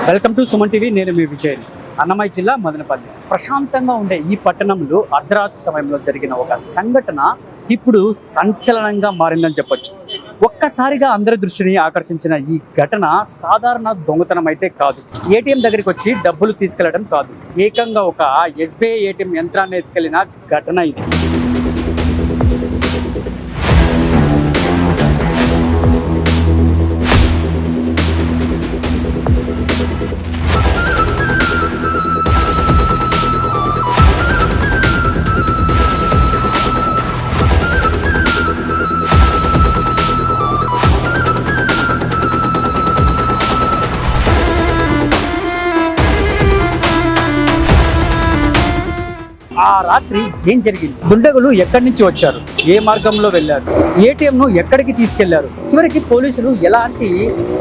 Welcome to Suman TV. నేను మీ విజయ్. అన్నమయ్య జిల్లా మదనపల్లి. ప్రశాంతంగా ఉండే ఈ పట్టణంలో అర్ధరాత్రి సమయంలో జరిగిన ఒక సంఘటన ఇప్పుడు సంచలనంగా మారిందని చెప్పొచ్చు. ఒక్కసారిగా అందరి దృష్టిని ఆకర్షించిన ఈ ఘటన సాధారణ దొంగతనం అయితే కాదు. ఏటీఎం దగ్గరికి వచ్చి డబ్బులు తీసుకెళ్లడం కాదు, ఏకంగా ఒక ఎస్బీఐ ఏటీఎం యంత్రాన్ని ఎత్తుకెళ్లిన ఘటన ఇది. ఆ రాత్రి ఏం జరిగింది, దుండగులు ఎక్కడి నుంచి వచ్చారు, ఏ మార్గంలో వెళ్లారు, ఏటీఎం ను ఎక్కడికి తీసుకెళ్లారు, చివరికి పోలీసులు ఎలాంటి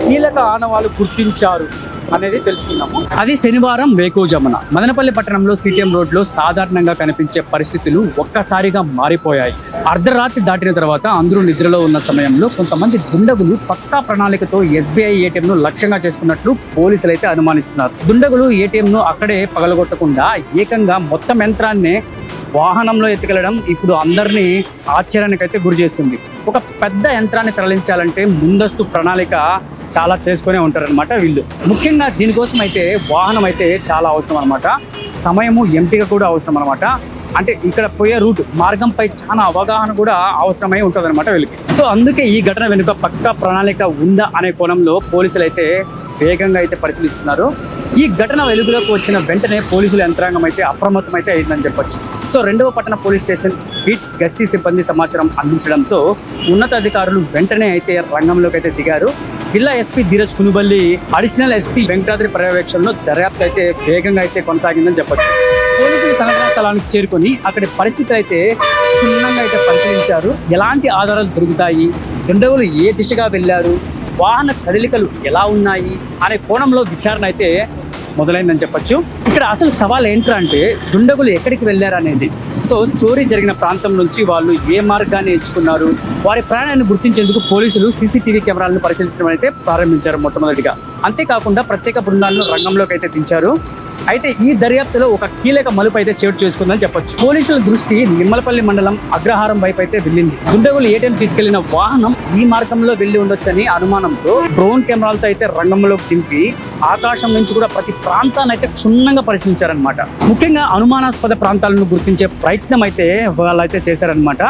కీలక ఆనవాళ్లు గుర్తించారు అనేది తెలుసుకున్నాము. అది శనివారం వేకువజామున మదనపల్లి పట్టణంలో సిటిఎం రోడ్ లో సాధారణంగా కనిపించే పరిస్థితులు ఒక్కసారిగా మారిపోయాయి. అర్ధరాత్రి దాటిన తర్వాత అందరూ నిద్రలో ఉన్న సమయంలో కొంతమంది దుండగులు పక్కా ప్రణాళికతో ఎస్బీఐ ఏటీఎం ను లక్ష్యంగా చేసుకున్నట్లు పోలీసులు అయితే అనుమానిస్తున్నారు. దుండగులు ఏటీఎం ను అక్కడే పగలగొట్టకుండా ఏకంగా మొత్తం యంత్రాన్ని వాహనంలో ఎత్తుకెళ్లడం ఇప్పుడు అందరినీ ఆశ్చర్యానికైతే గురి చేస్తుంది. ఒక పెద్ద యంత్రాన్ని తరలించాలంటే ముందస్తు ప్రణాళిక చాలా చేసుకునే ఉంటారనమాట వీళ్ళు. ముఖ్యంగా దీనికోసం అయితే వాహనం అయితే చాలా అవసరం అనమాట, సమయము ఎంపిక కూడా అవసరం అనమాట. అంటే ఇక్కడ పోయే రూట్ మార్గంపై చాలా అవగాహన కూడా అవసరమై ఉంటుంది అనమాట వీళ్ళకి. సో అందుకే ఈ ఘటన వెనుక పక్కా ప్రణాళిక ఉందా అనే కోణంలో పోలీసులు అయితే వేగంగా అయితే పరిశీలిస్తున్నారు. ఈ ఘటన వెలుగులోకి వచ్చిన వెంటనే పోలీసుల యంత్రాంగం అయితే అప్రమత్తం అయితే అయిందని చెప్పొచ్చు. సో 2వ పట్టణ పోలీస్ స్టేషన్ బీట్ గస్తీ సిబ్బంది సమాచారం అందించడంతో ఉన్నతాధికారులు వెంటనే అయితే రంగంలోకి అయితే దిగారు. జిల్లా SP Dhiraj Kunuballi, additional SP Venkatadri పర్యవేక్షణలో దర్యాప్తు అయితే వేగంగా అయితే కొనసాగిందని చెప్పొచ్చు. పోలీసులు సంఘటనా స్థలానికి చేరుకొని అక్కడి పరిస్థితులు అయితే క్షుణ్ణంగా అయితే పరిశీలించారు. ఎలాంటి ఆధారాలు దొరుకుతాయి, దుండగులు ఏ దిశగా వెళ్ళారు, వాహన కదలికలు ఎలా ఉన్నాయి అనే కోణంలో విచారణ అయితే మొదలైందని చెప్పొచ్చు. ఇక్కడ అసలు సవాల్ ఏంటంటే దుండగులు ఎక్కడికి వెళ్ళారు అనేది. సో చోరీ జరిగిన ప్రాంతం నుంచి వాళ్ళు ఏ మార్గాన్ని ఎంచుకున్నారు, వారి ప్రయాణాన్ని గుర్తించేందుకు పోలీసులు సీసీటీవీ కెమెరాలను పరిశీలించడం అయితే ప్రారంభించారు మొట్టమొదటిగా. అంతేకాకుండా ప్రత్యేక బృందాలను రంగంలోకి అయితే దించారు. అయితే ఈ దర్యాప్తులో ఒక కీలక మలుపు అయితే చోటు చేసుకుందని చెప్పొచ్చు. పోలీసుల దృష్టి నిమ్మలపల్లి మండలం అగ్రహారం వైపు అయితే వెళ్ళింది. దుండగులు ఏటీఎం తీసుకెళ్లిన వాహనం ఈ మార్గంలో వెళ్లి ఉండొచ్చని అనుమానంతో డ్రోన్ కెమెరాలతో అయితే రంగంలోకి దింపి ఆకాశం నుంచి కూడా ప్రతి ప్రాంతాన్ని అయితే క్షుణ్ణంగా పరిశీలించారనమాట. ముఖ్యంగా అనుమానాస్పద ప్రాంతాలను గుర్తించే ప్రయత్నం అయితే వాళ్ళైతే చేశారనమాట.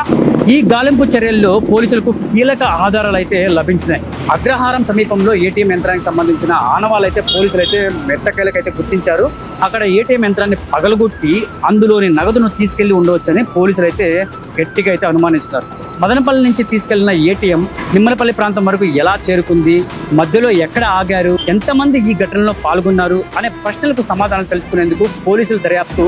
ఈ గాలింపు చర్యల్లో పోలీసులకు కీలక ఆధారాలు అయితే లభించినాయి. అగ్రహారం సమీపంలో ఏటీఎం యంత్రానికి సంబంధించిన ఆనవాళ్ళు అయితే పోలీసులు అయితే మెట్టకేలకైతే గుర్తించారు. అక్కడ ఏటీఎం యంత్రాన్ని పగలగొట్టి అందులోని నగదును తీసుకెళ్లి ఉండవచ్చని పోలీసులు అయితే గట్టిగా అయితే అనుమానిస్తున్నారు. మదనపల్లి నుంచి తీసుకెళ్లిన ఏటీఎం నిమ్మలపల్లి ప్రాంతం వరకు ఎలా చేరుకుంది, మధ్యలో ఎక్కడ ఆగారు, ఎంతమంది ఈ ఘటనలో పాల్గొన్నారు అనే ప్రశ్నలకు సమాధానం తెలుసుకునేందుకు పోలీసుల దర్యాప్తు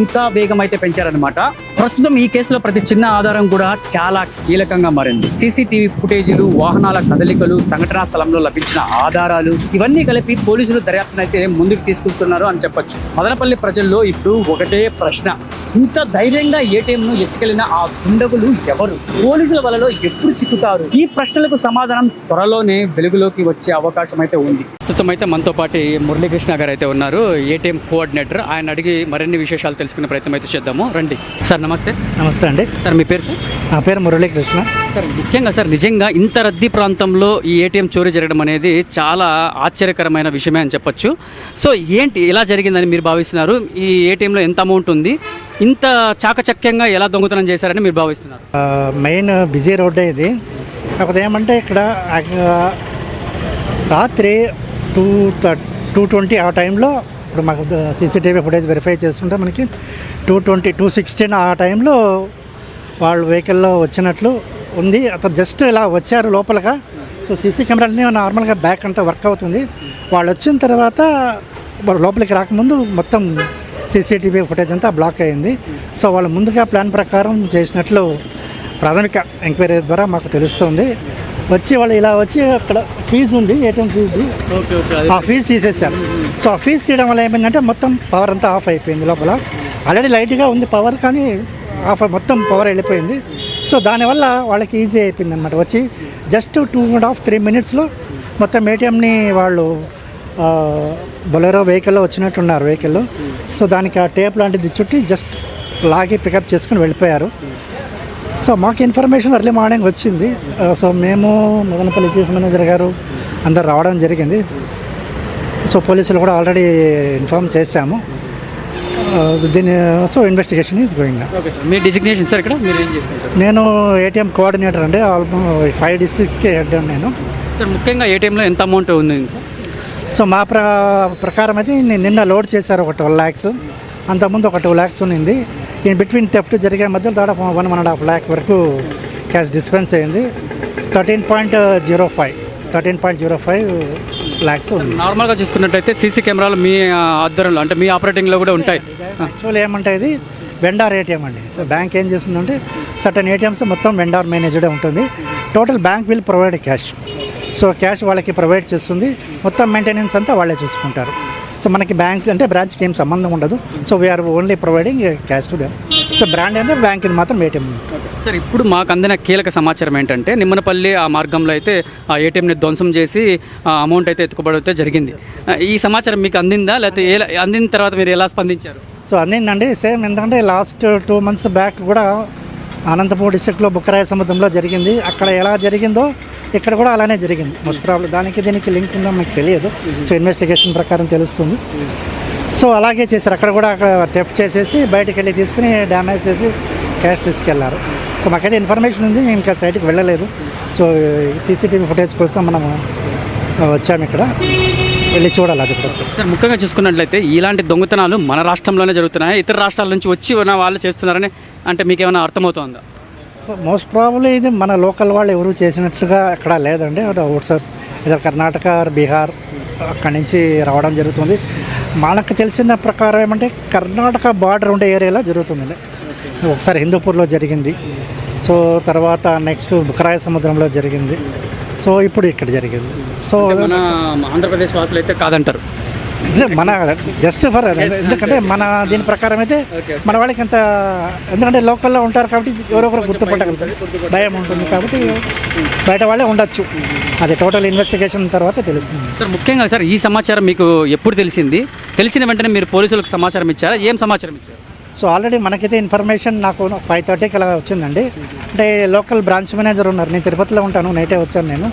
ఇంకా వేగం అయితే పెంచారనమాట. ప్రస్తుతం ఈ కేసులో ప్రతి చిన్న ఆధారం కూడా చాలా కీలకంగా మారింది. సీసీటీవీ ఫుటేజీలు, వాహనాల కదలికలు, సంఘటనా స్థలంలో లభించిన ఆధారాలు ఇవన్నీ కలిపి పోలీసులు దర్యాప్తును అయితే ముందుకు తీసుకుంటున్నారు అని చెప్పొచ్చు. మదనపల్లి ప్రజల్లో ఇప్పుడు ఒకటే ప్రశ్న, ఇంత ధైర్యంగా ఏటీఎం ను ఎత్తుకెళ్లిన ఆ దుండగులు ఎవరు, పోలీసుల వలలో ఎప్పుడు చిక్కుతారు? ఈ ప్రశ్నలకు సమాధానం త్వరలోనే వెలుగులోకి వచ్చే అవకాశం అయితే ఉంది. ప్రస్తుతం అయితే మనతో పాటు మురళీకృష్ణ గారు అయితే ఉన్నారు, ఏటీఎం కోఆర్డినేటర్. ఆయన అడిగి మరిన్ని విశేషాలు తెలుసుకునే ప్రయత్నం అయితే చేద్దాము. రండి సార్. నమస్తే. నమస్తే అండి. సార్ మీ పేరు? సార్ నా పేరు మురళీకృష్ణ. సార్ ముఖ్యంగా సార్ నిజంగా ఇంత రద్దీ ప్రాంతంలో ఈ ఏటీఎం చోరీ జరగడం అనేది చాలా ఆశ్చర్యకరమైన విషయమే అని చెప్పొచ్చు. సో ఏంటి ఇలా జరిగిందని మీరు భావిస్తున్నారు? ఈ ఏటీఎంలో ఎంత అమౌంట్ ఉంది, ఇంత చాకచక్యంగా ఎలా దొంగతనం చేశారని మీరు భావిస్తున్నారు? మెయిన్ బిజీ రోడ్డే ఇది. కాకపోతే ఏమంటే ఇక్కడ రాత్రి 2:20 ఆ టైంలో, ఇప్పుడు మాకు సీసీటీవీ ఫుటేజ్ వెరిఫై చేస్తుంటే మనకి 2:20, 2:16 ఆ టైంలో వాళ్ళు వెహికల్లో వచ్చినట్లు ఉంది. అతను జస్ట్ ఇలా వచ్చారు లోపలగా. సో సీసీ కెమెరాలని నార్మల్గా బ్యాక్ అంతా వర్క్ అవుతుంది. వాళ్ళు వచ్చిన తర్వాత లోపలికి రాకముందు మొత్తం సీసీటీవీ ఫుటేజ్ అంతా బ్లాక్ అయింది. సో వాళ్ళు ముందుగా ప్లాన్ ప్రకారం చేసినట్లు ప్రాథమిక ఎంక్వైరీ ద్వారా మాకు తెలుస్తుంది. వచ్చి వాళ్ళు ఇలా వచ్చి అక్కడ ఫీజు ఉంది, ఏటీఎం ఫీజు, ఆ ఫీజు తీసేసారు. సో ఆ ఫీజు తీయడం వల్ల ఏమైందంటే మొత్తం పవర్ అంతా ఆఫ్ అయిపోయింది. లోపల ఆల్రెడీ లైట్గా ఉంది పవర్, కానీ ఆఫ్ మొత్తం పవర్ వెళ్ళిపోయింది. సో దానివల్ల వాళ్ళకి ఈజీ అయిపోయింది అనమాట. వచ్చి జస్ట్ 2.5-3 minutesలో మొత్తం ఏటీఎంని వాళ్ళు బొలెరో వెహికల్లో వచ్చినట్టున్నారు వెహికల్లో. సో దానికి ఆ టేప్ లాంటిది చుట్టి జస్ట్ లాగి పికప్ చేసుకుని వెళ్ళిపోయారు. సో మాకు ఇన్ఫర్మేషన్ ఎర్లీ మార్నింగ్ వచ్చింది. సో మేము మదనపల్లి చీఫ్ మేనేజర్ గారు అందరు రావడం జరిగింది. సో పోలీసులు కూడా ఆల్రెడీ ఇన్ఫార్మ్ చేశాము. దీని so investigation is going. Okay sir, me designation sir ఇక్కడ మీరు ఏం చేస్తుంటారు? నేను ఏటీఎం కోఆర్డినేటర్ అండి. ఆల్మోస్ట్ 5 డిస్ట్రిక్ట్స్కి హెడ్ నేను. సార్ ముఖ్యంగా ఏటీఎంలో ఎంత అమౌంట్ ఉంది సార్? సో మా ప్రకారం అయితే నిన్న లోడ్ చేశారు ఒక 12 lakhs. అంతకుముందు ఒక 2 lakhs ఉన్నింది. ఇన్ బిట్వీన్ థెఫ్ట్ జరిగే మధ్యలో దాదాపు 1.5 lakh వరకు క్యాష్ డిస్పెన్స్ అయింది. 13.05 lakhs ఉంది. నార్మల్గా చూసుకున్నట్టయితే సీసీ కెమెరాలు మీ ఆధ్వర్యంలో అంటే మీ ఆపరేటింగ్లో కూడా ఉంటాయి. యాక్చువల్లీ ఏమంటే ఇది వెండార్ ఏటీఎం అండి. సో బ్యాంక్ ఏం చేస్తుందంటే సర్టన్ ఏటీఎమ్స్ మొత్తం వెండార్ మేనేజ్డే ఉంటుంది. Total bank will provide cash. So cash వాళ్ళకి ప్రొవైడ్ చేస్తుంది. మొత్తం మెయింటెనెన్స్ అంతా వాళ్ళే చూసుకుంటారు. సో మనకి బ్యాంక్ అంటే బ్రాంచ్కి ఏం సంబంధం ఉండదు. So we are only providing cash to them. So brand అంటే బ్యాంక్ని మాత్రం ఏటీఎం. సార్ ఇప్పుడు మాకు అందిన కీలక సమాచారం ఏంటంటే నిమ్మనపల్లి ఆ మార్గంలో అయితే ఆ ఏటీఎంని ధ్వంసం చేసి అమౌంట్ అయితే ఎత్తుకోబడితే జరిగింది. ఈ సమాచారం మీకు అందిందా, లేకపోతే అందిన తర్వాత మీరు ఎలా స్పందించారు? సో అందిందండి. సేమ్ ఎందుకంటే లాస్ట్ 2 months బ్యాక్ కూడా అనంతపూర్ డిస్ట్రిక్ట్లో బుక్కరాయ సముద్రంలో జరిగింది. అక్కడ ఎలా జరిగిందో ఇక్కడ కూడా అలానే జరిగింది. మోస్ట్ ప్రాబ్లం దానికి దీనికి లింక్ ఉందో మీకు తెలియదు. సో ఇన్వెస్టిగేషన్ ప్రకారం తెలుస్తుంది. సో అలాగే చేశారు. అక్కడ కూడా అక్కడ థెఫ్ట్ చేసేసి బయటకు వెళ్ళి తీసుకుని డ్యామేజ్ చేసి క్యాష్ తీసుకెళ్లారు. సో మాకైతే ఇన్ఫర్మేషన్ ఉంది. ఇంకా సైట్కి వెళ్ళలేదు. సో సీసీటీవీ ఫుటేజ్ కోసం మనము వచ్చాము. ఇక్కడ వెళ్ళి చూడాలి అది కూడా. సార్ ముఖ్యంగా చూసుకున్నట్లయితే ఇలాంటి దొంగతనాలు మన రాష్ట్రంలోనే జరుగుతున్నాయి, ఇతర రాష్ట్రాల నుంచి వచ్చి ఉన్న వాళ్ళు చేస్తున్నారని అంటే మీకు ఏమైనా అర్థమవుతుందా? సో మోస్ట్ ప్రాబ్లీ ఇది మన లోకల్ వాళ్ళు ఎవరు చేసినట్లుగా ఎక్కడ లేదండి. అవుట్సోర్స్ ఇదే కర్ణాటక బీహార్ అక్కడి నుంచి రావడం జరుగుతుంది. మనకు తెలిసిన ప్రకారం ఏమంటే కర్ణాటక బార్డర్ ఉండే ఏరియాలో జరుగుతుందండి. ఒకసారి హిందూపూర్లో జరిగింది. సో తర్వాత నెక్స్ట్ బుక్కరాయ సముద్రంలో జరిగింది. సో ఇప్పుడు ఇక్కడ జరిగింది. సో మన ఆంధ్రప్రదేశ్ వాసులు అయితే కాదంటారు. మన జస్ట్ ఫర్ ఎందుకంటే మన దీని ప్రకారం అయితే మన వాళ్ళకి అంత ఎందుకంటే లోకల్లో ఉంటారు కాబట్టి ఎవరో ఒకరు గుర్తుపట్టగలుగుతారు. భయం ఉంటుంది కాబట్టి బయట వాళ్ళే ఉండొచ్చు. అది టోటల్ ఇన్వెస్టిగేషన్ తర్వాత తెలుస్తుంది. సార్ ముఖ్యంగా సార్ ఈ సమాచారం మీకు ఎప్పుడు తెలిసింది? తెలిసిన వెంటనే మీరు పోలీసులకు సమాచారం ఇచ్చారా? ఏం సమాచారం ఇచ్చారు? సో ఆల్రెడీ మనకైతే ఇన్ఫర్మేషన్ నాకు 5:30కి అలా వచ్చిందండి. అంటే లోకల్ బ్రాంచ్ మేనేజర్ ఉన్నారు. నేను తిరుపతిలో ఉంటాను, నైటే వచ్చాను నేను.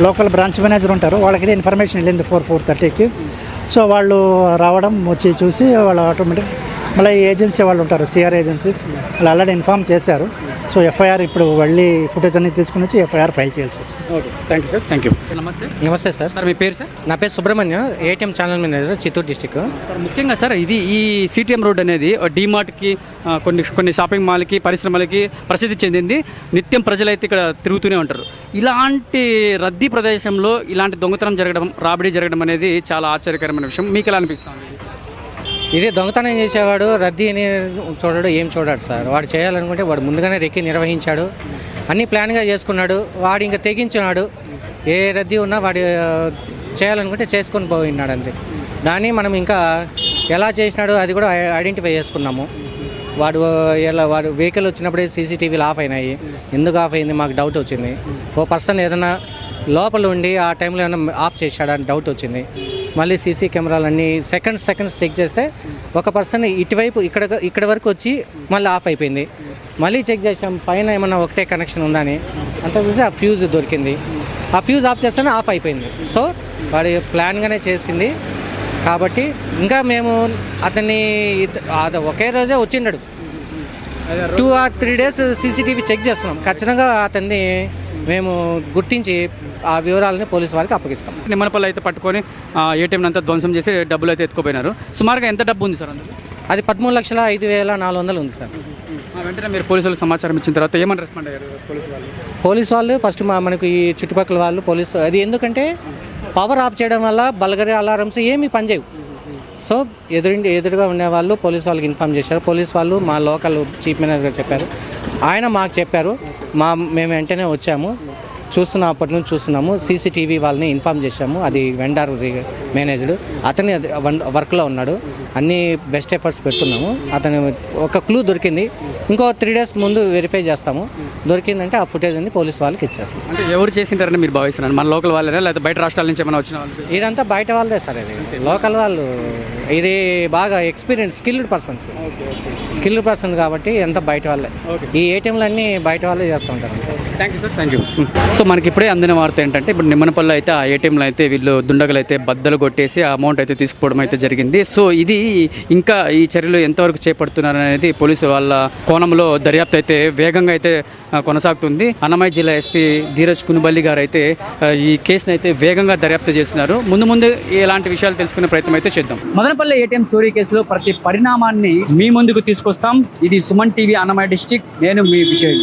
లోకల్ బ్రాంచ్ మేనేజర్ ఉంటారు, వాళ్ళకైతే ఇన్ఫర్మేషన్ వెళ్ళింది 4:30కి. సో వాళ్ళు రావడం వచ్చి చూసి వాళ్ళు ఆటోమేటిక్ మళ్ళీ ఏజెన్సీ వాళ్ళు ఉంటారు, సిఆర్ ఏజెన్సీస్, వాళ్ళు ఆల్రెడీ ఇన్ఫామ్ చేశారు. సో ఎఫ్ఐఆర్ ఇప్పుడు వెళ్ళి ఫుటేజ్ అన్ని తీసుకుని వచ్చి ఎఫ్ఐఆర్ ఫైల్ చేయాల్సి వస్తుంది. Okay, thank you sir. Thank you. నమస్తే. నమస్తే సార్. సార్ మీ పేరు సార్? నా పేరు Subrahmanyam, ATM channel manager, Chittoor district. Sir ముఖ్యంగా సార్ ఇది ఈ సిటిఎం రోడ్ అనేది డీమార్ట్కి కొన్ని షాపింగ్ మాల్కి పరిశ్రమలకి ప్రసిద్ధి చెందింది. నిత్యం ప్రజలైతే ఇక్కడ తిరుగుతూనే ఉంటారు. ఇలాంటి రద్దీ ప్రదేశంలో ఇలాంటి దొంగతనం జరగడం, రాబడి జరగడం అనేది చాలా ఆశ్చర్యకరమైన విషయం. మీకు ఎలా అనిపిస్తుంది? ఇది దొంగతనం చేసేవాడు రద్దీని చూడడు, ఏం చూడాడు సార్. వాడు చేయాలనుకుంటే వాడు ముందుగానే రెక్కి నిర్వహించాడు, అన్నీ ప్లాన్గా చేసుకున్నాడు. వాడు ఇంకా తెగించినాడు. ఏ రద్దీ ఉన్నా వాడు చేయాలనుకుంటే చేసుకొని పోయినాడు అంతే. దాన్ని మనం ఇంకా ఎలా చేసినాడు అది కూడా ఐడెంటిఫై చేసుకున్నాము. వాడు వెహికల్ వచ్చినప్పుడే సీసీటీవీలు ఆఫ్ అయినాయి. ఎందుకు ఆఫ్ అయింది మాకు డౌట్ వచ్చింది. ఓ పర్సన్ ఏదైనా లోపల ఉండి ఆ టైంలో ఏమైనా ఆఫ్ చేశాడని డౌట్ వచ్చింది. మళ్ళీ సీసీ కెమెరాలన్నీ సెకండ్స్ చెక్ చేస్తే ఒక పర్సన్ ఇటువైపు ఇక్కడ వరకు వచ్చి మళ్ళీ ఆఫ్ అయిపోయింది. మళ్ళీ చెక్ చేసాం పైన ఏమన్నా ఒకటే కనెక్షన్ ఉందని. అంత చూసి ఆ ఫ్యూజ్ దొరికింది. ఆ ఫ్యూజ్ ఆఫ్ చేస్తేనే ఆఫ్ అయిపోయింది. సో వాడు ప్లాన్గానే చేసింది కాబట్టి ఇంకా మేము అతన్ని ఒకే రోజే వచ్చిండాడు. 2 or 3 days సీసీటీవీ చెక్ చేస్తున్నాం. ఖచ్చితంగా అతన్ని మేము గుర్తించి ఆ వివరాలని పోలీసు వారికి అప్పగిస్తాం. నిమ్మనపల్లి అయితే పట్టుకొని ఏటీఎం అంతా ధ్వంసం చేసి డబ్బులు అయితే ఎత్తుకుపోయినారు. సుమారుగా ఎంత డబ్బు ఉంది సార్ అందులో? అది 13,05,400 ఉంది సార్. వెంటనే మీరు పోలీసులకు సమాచారం ఇచ్చిన తర్వాత ఏమని రెస్పాండ్ అయ్యారు పోలీసు వాళ్ళు? ఫస్ట్ మనకు ఈ చుట్టుపక్కల వాళ్ళు పోలీసు అది ఎందుకంటే పవర్ ఆఫ్ చేయడం వల్ల బల్గరీ అలారమ్స్ ఏమీ పనిచేయవు. సో ఎదురుగా ఉండే వాళ్ళు పోలీసు వాళ్ళకి ఇన్ఫామ్ చేశారు. పోలీసు వాళ్ళు మా లోకల్ చీఫ్ మేనేజర్ గారు చెప్పారు, ఆయన మాకు చెప్పారు. మేము వెంటనే వచ్చాము. అప్పటి నుంచి చూస్తున్నాము. సీసీటీవీ వాళ్ళని ఇన్ఫామ్ చేశాము. అది వెండర్ మేనేజ్డ్, అతని వర్క్లో ఉన్నాడు. అన్ని బెస్ట్ ఎఫర్ట్స్ పెడుతున్నాము. అతను ఒక క్లూ దొరికింది, ఇంకో 3 days ముందు వెరిఫై చేస్తాము. దొరికిందంటే ఆ ఫుటేజ్ అన్ని పోలీస్ వాళ్ళకి ఇచ్చేస్తాం. అంటే ఎవరు చేసింటారని మీరు భావిస్తున్నారు? మన లోకల్ వాళ్ళేనా లేదా బయట రాష్ట్రాల నుంచి ఏమైనా వచ్చిన వాళ్ళు? ఇదంతా బయట వాళ్ళదే సార్. ఇది లోకల్ వాళ్ళు, ఇది బాగా స్కిల్డ్ పర్సన్ కాబట్టి ఎంత బయట వాళ్ళే. ఈ ఏటీఎంలు అన్నీ బయట వాళ్ళే చేస్తూ ఉంటారు. Thank you sir, thank you. So మనకి ఇప్పుడే అందిన వార్త ఏంటంటే, ఇప్పుడు నిమ్మనపల్లిలో అయితే ఆ ఏటీఎంలో అయితే వీళ్ళు దుండగులు అయితే బద్దలు కొట్టేసి ఆ అమౌంట్ అయితే తీసుకుపోవడం అయితే జరిగింది. సో ఇది ఇంకా ఈ చర్యలు ఎంతవరకు చేపడుతున్నారు అనేది పోలీసు వాళ్ళ కోణంలో దర్యాప్తు అయితే వేగంగా అయితే కొనసాగుతుంది. అన్నమయ్య జిల్లా ఎస్పీ ధీరజ్ కునుబల్లి గారు అయితే ఈ కేసును అయితే వేగంగా దర్యాప్తు చేస్తున్నారు. ముందు ఎలాంటి విషయాలు తెలుసుకునే ప్రయత్నం అయితే చేద్దాం. మదనపల్లి ఏటీఎం చోరీ కేసులో ప్రతి పరిణామాన్ని మీ ముందుకు తీసుకొస్తాం. ఇది సుమన్ టీవీ అన్నమయ్య డిస్ట్రిక్ట్. నేను మీ విజయ్.